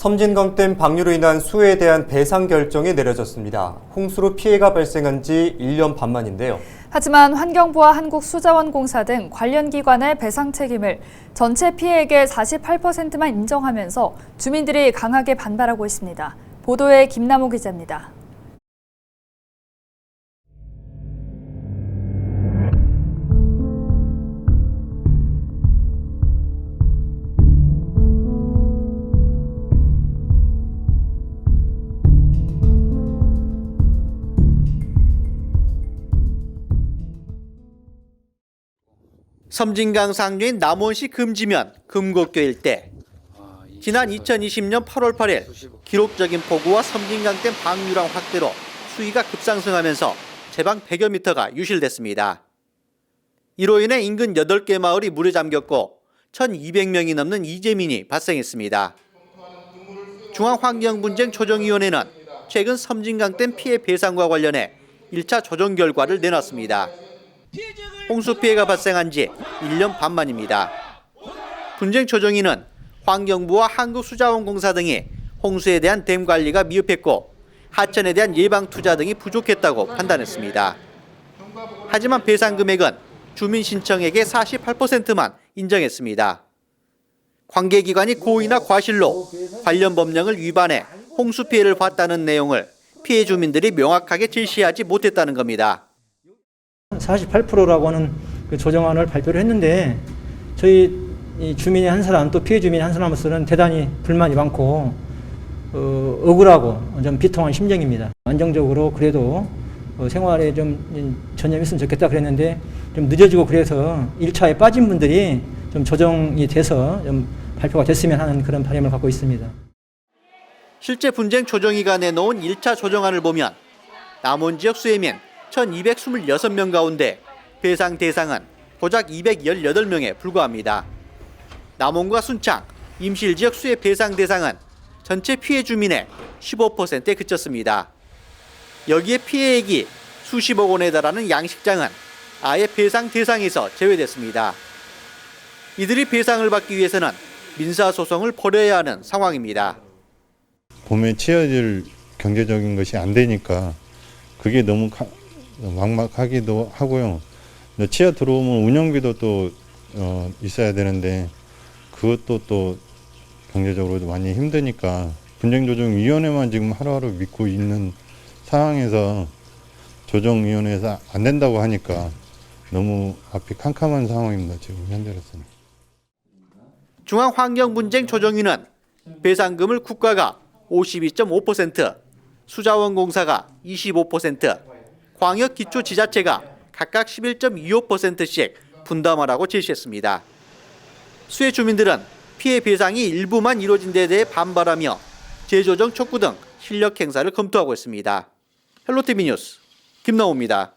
섬진강댐 방류로 인한 수해에 대한 배상 결정이 내려졌습니다. 홍수로 피해가 발생한 지 1년 반 만인데요. 하지만 환경부와 한국수자원공사 등 관련 기관의 배상 책임을 전체 피해액의 48%만 인정하면서 주민들이 강하게 반발하고 있습니다. 보도에 김남호 기자입니다. 섬진강 상류인 남원시 금지면 금곡교 일대. 지난 2020년 8월 8일 기록적인 폭우와 섬진강댐 방류량 확대로 수위가 급상승하면서 제방 100여 미터가 유실됐습니다. 이로 인해 인근 8개 마을이 물에 잠겼고 1,200명이 넘는 이재민이 발생했습니다. 중앙환경분쟁조정위원회는 최근 섬진강댐 피해 배상과 관련해 1차 조정 결과를 내놨습니다. 홍수 피해가 발생한 지 1년 반 만입니다. 분쟁조정위는 환경부와 한국수자원공사 등이 홍수에 대한 댐 관리가 미흡했고 하천에 대한 예방 투자 등이 부족했다고 판단했습니다. 하지만 배상 금액은 주민 신청액의 48%만 인정했습니다. 관계기관이 고의나 과실로 관련 법령을 위반해 홍수 피해를 봤다는 내용을 피해 주민들이 명확하게 제시하지 못했다는 겁니다. 48%라고 하는 그 조정안을 발표를 했는데 저희 주민의 한 사람 또 피해 주민의 한 사람으로서는 대단히 불만이 많고 억울하고 좀 비통한 심정입니다. 안정적으로 그래도 생활에 좀 전념했으면 좋겠다 그랬는데 좀 늦어지고 그래서 1차에 빠진 분들이 좀 조정이 돼서 좀 발표가 됐으면 하는 그런 바람을 갖고 있습니다. 실제 분쟁조정위가 내놓은 1차 조정안을 보면 남원 지역 수해민 1,226명 가운데 배상 대상은 고작 218명에 불과합니다. 남원과 순창, 임실 지역 수해 배상 대상은 전체 피해 주민의 15%에 그쳤습니다. 여기에 피해액이 수십억 원에 달하는 양식장은 아예 배상 대상에서 제외됐습니다. 이들이 배상을 받기 위해서는 민사소송을 벌여야 하는 상황입니다. 봄에 치어질 경제적인 것이 안 되니까 그게 너무 막막하기도 하고요. 치아 들어오면 운영비도 또 있어야 되는데 그것도 또 경제적으로도 많이 힘드니까 분쟁조정위원회만 지금 하루하루 믿고 있는 상황에서 조정위원회에서 안 된다고 하니까 너무 앞이 캄캄한 상황입니다. 지금 현재로서는. 중앙환경분쟁조정위는 배상금을 국가가 52.5%, 수자원공사가 25%, 광역기초지자체가 각각 11.25%씩 분담하라고 제시했습니다. 수해 주민들은 피해 배상이 일부만 이루어진 데 대해 반발하며 재조정 촉구 등 실력 행사를 검토하고 있습니다. 헬로티비 뉴스 김나호입니다.